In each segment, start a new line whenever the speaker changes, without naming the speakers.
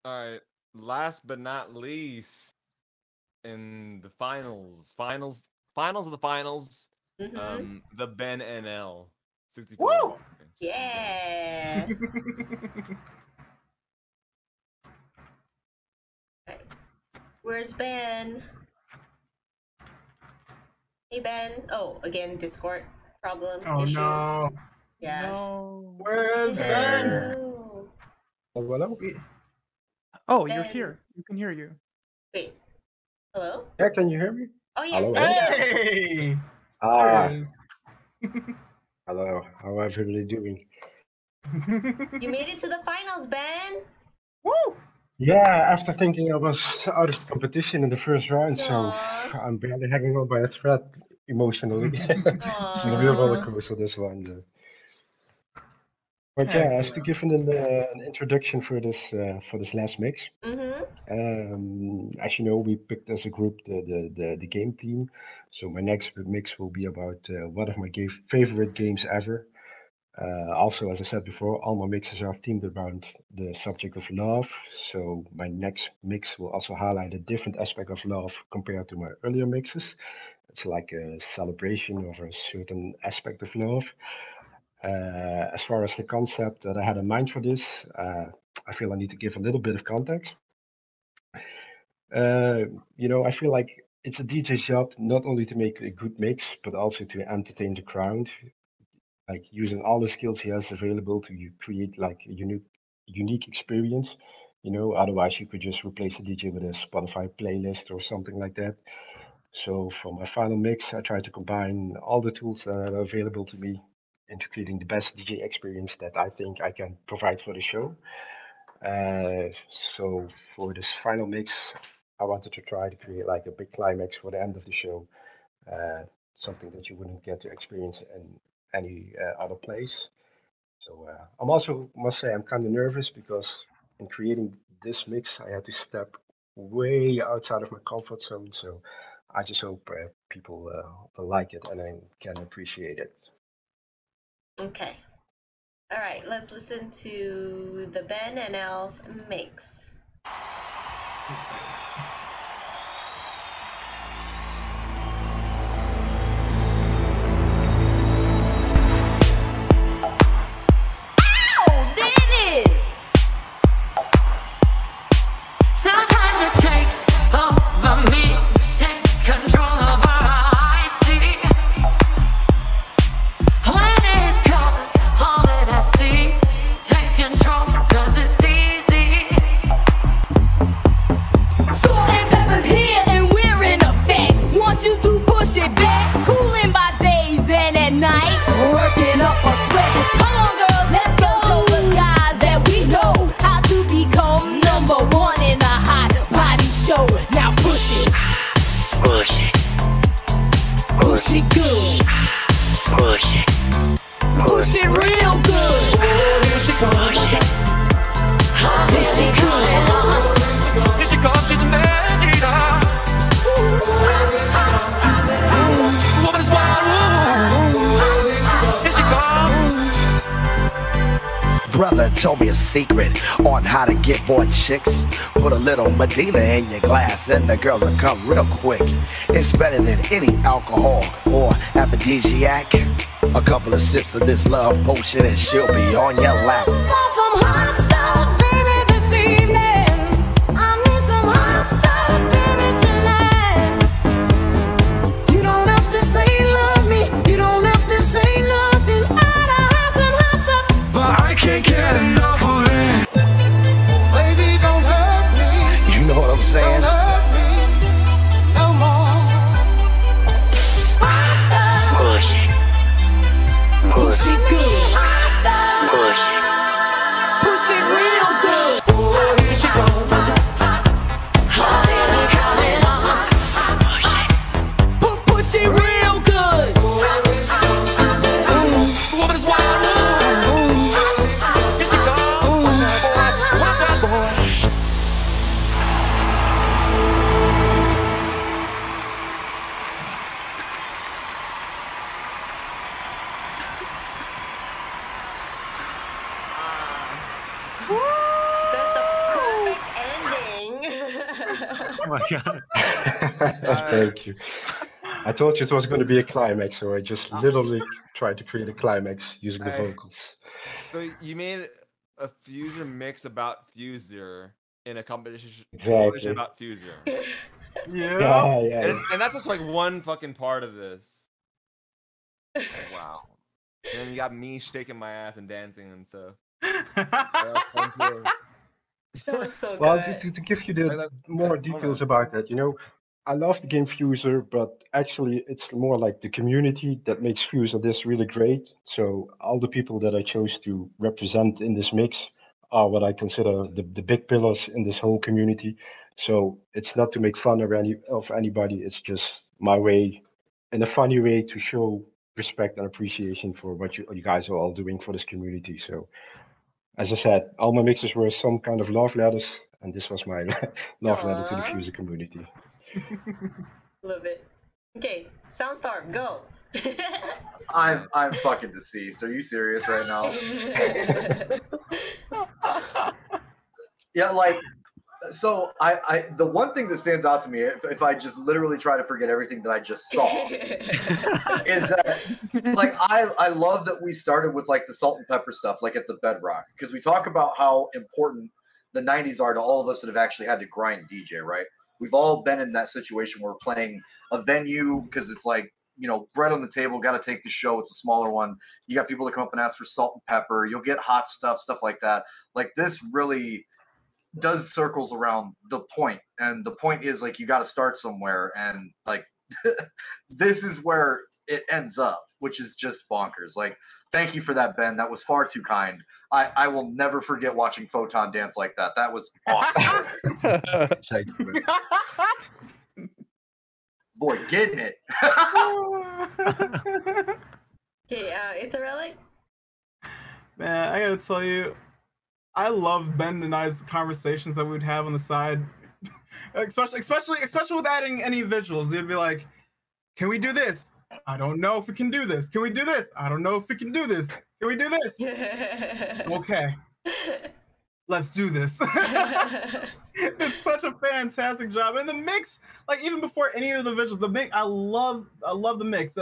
All right. Last but not least, in the finals of the finals, the Ben NL 64.
Woo!
Yeah. Okay. Where's Ben? Hey Ben. Oh, again, Discord problem issues.
No.
Yeah.
No.
Where's Ben?
Hello.
Hello?
Oh, you're
Ben.
here. You can hear you.
Wait. Hello?
Yeah, can you hear me?
Oh yes,
Hello?
there we go.
Hey!
Ah,
There it
hello. How are everybody doing?
You made it to the finals, Ben.
Woo!
Yeah, after thinking I was out of competition in the first round, so
Aw.
I'm barely hanging on by a thread emotionally. It's been a real roller coaster, this one. But yeah,
Heck
as to give an introduction for this last mix. As you know, we picked as a group the game theme. So my next mix will be about one of my favorite games ever. Also, as I said before, all my mixes are themed around the subject of love. So my next mix will also highlight a different aspect of love compared to my earlier mixes. It's like a celebration of a certain aspect of love. As far as the concept that I had in mind for this, I feel I need to give a little bit of context. I feel like it's a DJ's job not only to make a good mix, but also to entertain the crowd, like using all the skills he has available to create like a unique experience. Otherwise you could just replace the DJ with a Spotify playlist or something like that. So for my final mix, I try to combine all the tools that are available to me into creating the best DJ experience that I think I can provide for the show. So for this final mix, I wanted to try to create like a big climax for the end of the show, something that you wouldn't get to experience in any other place. So I'm also must say I'm kind of nervous because in creating this mix, I had to step way outside of my comfort zone. So I just hope people will like it and I can appreciate it.
Okay. All right, let's listen to the Ben and L's mix.
Brother told me a secret on how to get more chicks. Put a little Medina in your glass and the girls will come real quick. It's better than any alcohol or aphrodisiac. A couple of sips of this love potion and she'll be on your lap.
Want some hot stuff, baby, this evening. I need some hot stuff, baby, tonight. You don't have to say love me, you don't have to say nothing. I'd have some hot stuff,
but I can't get enough of it.
Baby, don't hurt me.
You know what I'm saying?
Don't hurt me no more. Hot stuff.
Push it.
Push it good. Hot stuff.
Push it.
Push it real
my god.
Thank you. I told you it was going to be a climax, so I just literally tried to create a climax using the
I-
vocals.
So you made a Fuser mix about Fuser in a competition
Exactly.
about Fuser.
Yeah.
And that's just like one fucking part of this. Wow. And then you got me shaking my ass and dancing and stuff.
That was so
Well,
good.
to give you
Like
the
that-
more
that-
details about that, I love the game Fuser, but actually it's more like the community that makes Fuser this really great. So all the people that I chose to represent in this mix are what I consider the big pillars in this whole community. So it's not to make fun of anybody. It's just my way, in a funny way, to show respect and appreciation for what you guys are all doing for this community. So as I said, all my mixes were some kind of love letters, and this was my love letter to the
Aw.
Fuser community.
Love it. Okay, Soundstar, go.
I'm fucking deceased. Are you serious right now? Yeah, like, so I the one thing that stands out to me, if I just literally try to forget everything that I just saw, is that like I love that we started with like the salt and pepper stuff, like at the Bedrock, because we talk about how important the 90s are to all of us that have actually had to grind DJ, right? We've all been in that situation where we're playing a venue because it's like, bread on the table, got to take the show. It's a smaller one. You got people that come up and ask for salt and pepper. You'll get hot stuff like that. Like this really does circles around the point. And the point is like, you got to start somewhere. And like, this is where it ends up, which is just bonkers. Like, thank you for that, Ben. That was far too kind. I will never forget watching Photon dance like that. That was awesome.
Thank you.
Boy, getting it.
Okay, Itharelli?
Man, I gotta tell you, I love Ben and I's conversations that we'd have on the side, especially with adding any visuals. It'd be like, "Can we do this? I don't know if we can do this. Can we do this? I don't know if we can do this. Can we do this? Okay, let's do this." It's such a fantastic job, and the mix, like even before any of the visuals, the mix, I love the mix.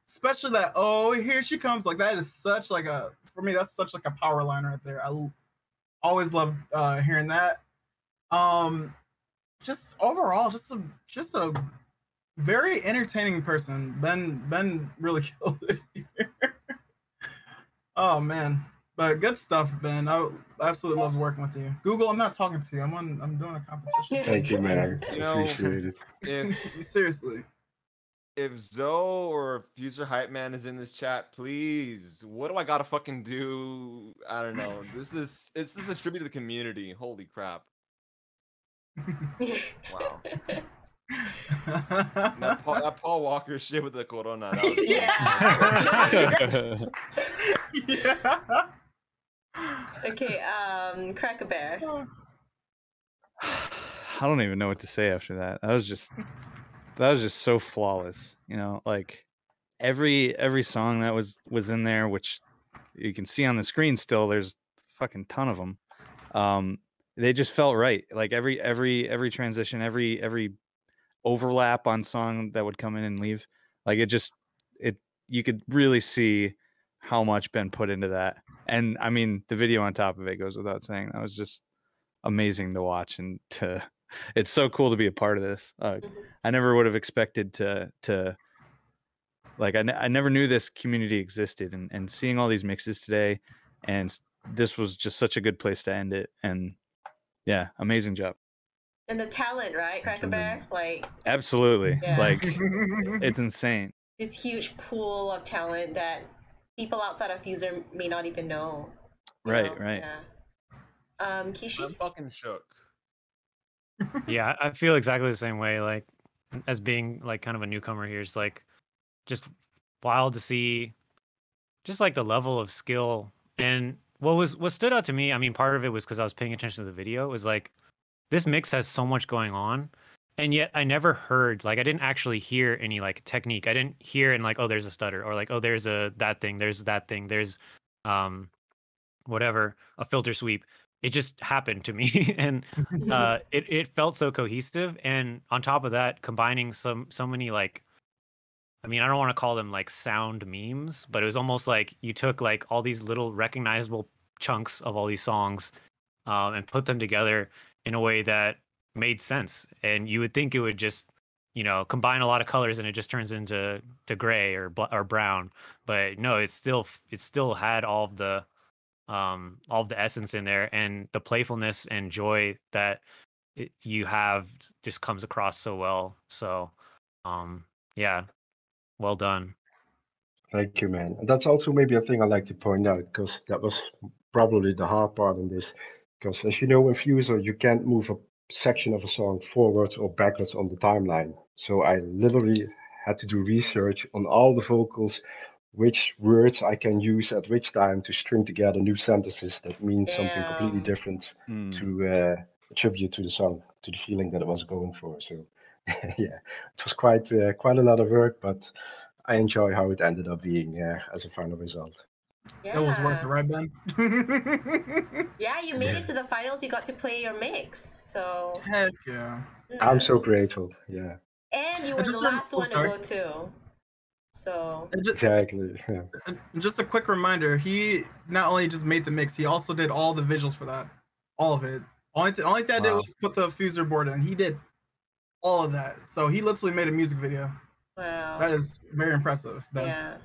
Especially that, oh, here she comes, like that is such like a, for me, that's such like a power line right there. I always love hearing that. Just overall, just a very entertaining person. Ben really killed it here. Oh man, but good stuff, Ben. I absolutely love working with you. Google, I'm not talking to you. I'm doing a competition.
Thank you, man.
You know,
Appreciate it.
Seriously.
If Zoe or Fuser Hype Man is in this chat, please, what do I gotta fucking do? I don't know. This is a tribute to the community. Holy crap. Wow. That Paul Walker shit with the Corona. That was
Yeah. Okay, Crack a Bear.
I don't even know what to say after that. That was just so flawless. Like every song that was in there, which you can see on the screen still. There's a fucking ton of them. They just felt right. Like every transition, every overlap on song that would come in and leave. Like you could really see how much Ben put into that. And I mean, the video on top of it goes without saying. That was just amazing to watch, and it's so cool to be a part of this. I never would have expected to like, I never knew this community existed, and seeing all these mixes today, and this was just such a good place to end it. And yeah, amazing job.
And the talent, right, Crack a Bear? Like,
Absolutely.
Yeah.
Like, it's insane.
this huge pool of talent that people outside of Fuser may not even know. you
Right,
know?
right.
Yeah. Kishi?
I'm fucking shook.
Yeah, I feel exactly the same way. Like, as being like kind of a newcomer here, it's like just wild to see just like the level of skill. And what stood out to me, I mean, part of it was because I was paying attention to the video, was like this mix has so much going on, and yet I never heard, like, I didn't actually hear any like technique. I didn't hear in like, oh, there's a stutter, or like, oh, there's that thing, there's whatever, a filter sweep. it just happened to me, and it felt so cohesive. And on top of that, combining so many like, I mean, I don't want to call them like sound memes, but it was almost like you took like all these little recognizable chunks of all these songs, and put them together in a way that made sense. And you would think it would just, combine a lot of colors and it just turns into gray or brown. But no, it still had all of the essence in there, and the playfulness and joy that you have just comes across so well. So, yeah, well done.
Thank you, man. And that's also maybe a thing I like to point out, because that was probably the hard part in this. Because as you know, in Fuser, you can't move a section of a song forwards or backwards on the timeline. So I literally had to do research on all the vocals, which words I can use at which time to string together new sentences that mean something completely different to attribute to the song, to the feeling that it was going for. So yeah, it was quite a lot of work, but I enjoy how it ended up being as a final result.
It was worth it, right, Ben?
Yeah, you made it to the finals. You got to play your mix. So
Heck yeah.
I'm so grateful. Yeah.
And you were the last one to go too. So
exactly. Yeah.
And just a quick reminder: he not only just made the mix, he also did all the visuals for that, all of it. Only thing I did was put the Fuser board in. He did all of that. So he literally made a music video.
Wow.
That is very impressive. Ben.
Yeah.